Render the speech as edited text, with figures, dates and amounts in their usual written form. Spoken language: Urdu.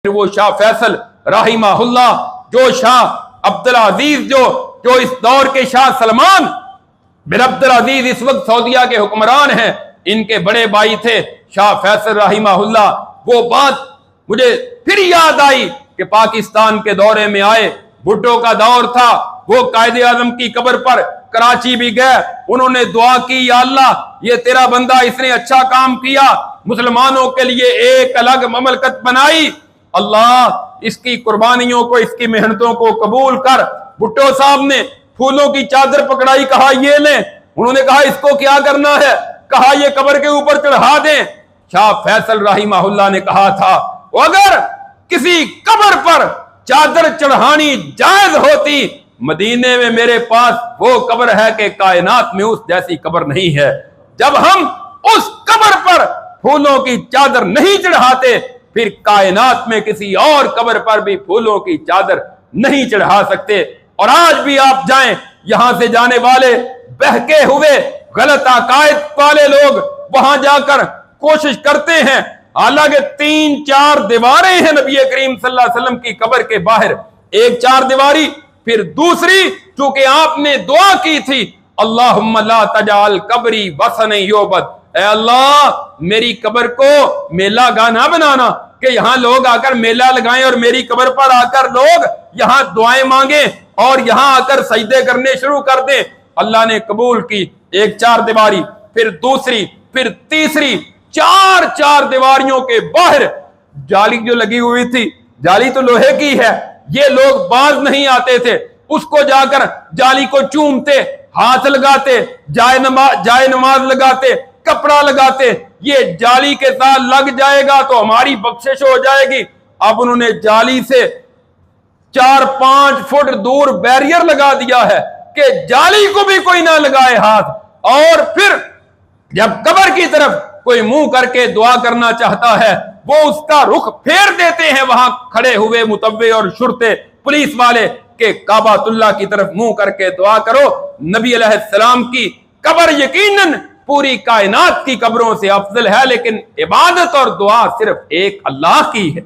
پھر وہ شاہ فیصل رحمہ جو شاہ عبدالعزیز جو اس دور کے شاہ سلمان بن عبدالعزیز اس وقت سعودیہ کے حکمران ہیں، ان کے بڑے بھائی تھے شاہ فیصل رحمہ اللہ۔ وہ بات مجھے پھر یاد آئی کہ پاکستان کے دورے میں آئے، بھٹو کا دور تھا، وہ قائد اعظم کی قبر پر کراچی بھی گئے، انہوں نے دعا کی، یا اللہ یہ تیرا بندہ اس نے اچھا کام کیا، مسلمانوں کے لیے ایک الگ مملکت بنائی، اللہ اس کی قربانیوں کو، اس کی محنتوں کو قبول کر۔ بھٹو صاحب نے پھولوں کی چادر پکڑائی، کہا یہ لیں، انہوں نے کہا اس کو کیا کرنا ہے، کہا یہ قبر کے اوپر چڑھا دیں۔ شاہ فیصل رحمہ اللہ نے کہا تھا اگر کسی قبر پر چادر چڑھانی جائز ہوتی، مدینے میں میرے پاس وہ قبر ہے کہ کائنات میں اس جیسی قبر نہیں ہے۔ جب ہم اس قبر پر پھولوں کی چادر نہیں چڑھاتے، پھر کائنات میں کسی اور قبر پر بھی پھولوں کی چادر نہیں چڑھا سکتے۔ اور آج بھی آپ جائیں، یہاں سے جانے والے بہکے ہوئے غلط عقائد والے لوگ وہاں جا کر کوشش کرتے ہیں، حالانکہ 3-4 دیواریں ہیں نبی کریم صلی اللہ علیہ وسلم کی قبر کے باہر، ایک 4 دیواری، پھر دوسری چونکہ آپ نے دعا کی تھی اللہم لا تجعل قبری وثن یعبد، اے اللہ میری قبر کو میلہ گاہ نہ بنانا کہ یہاں لوگ آ کر میلہ لگائیں اور میری قبر پر آ کر لوگ یہاں دعائیں مانگیں اور یہاں آ کر سجدے کرنے شروع کر دیں۔ اللہ نے قبول کی، ایک 4 دیواری، پھر دوسری، پھر تیسری، 4 دیواریوں کے باہر جالی جو لگی ہوئی تھی، جالی تو لوہے کی ہے، یہ لوگ باز نہیں آتے تھے، اس کو جا کر جالی کو چومتے، ہاتھ لگاتے، جائے نماز لگاتے، کپڑا لگاتے، یہ جالی کے ساتھ لگ جائے گا تو ہماری بخشش ہو جائے گی۔ اب انہوں نے جالی سے 4-5 فٹ دور بیریئر لگا دیا ہے کہ جالی کو بھی کوئی نہ لگائے ہاتھ، اور پھر جب قبر کی طرف کوئی منہ کر کے دعا کرنا چاہتا ہے وہ اس کا رخ پھیر دیتے ہیں وہاں کھڑے ہوئے متوع اور شرطے پولیس والے کہ کعبۃ اللہ کی طرف منہ کر کے دعا کرو۔ نبی علیہ السلام کی قبر یقیناً پوری کائنات کی قبروں سے افضل ہے، لیکن عبادت اور دعا صرف ایک اللہ کی ہے۔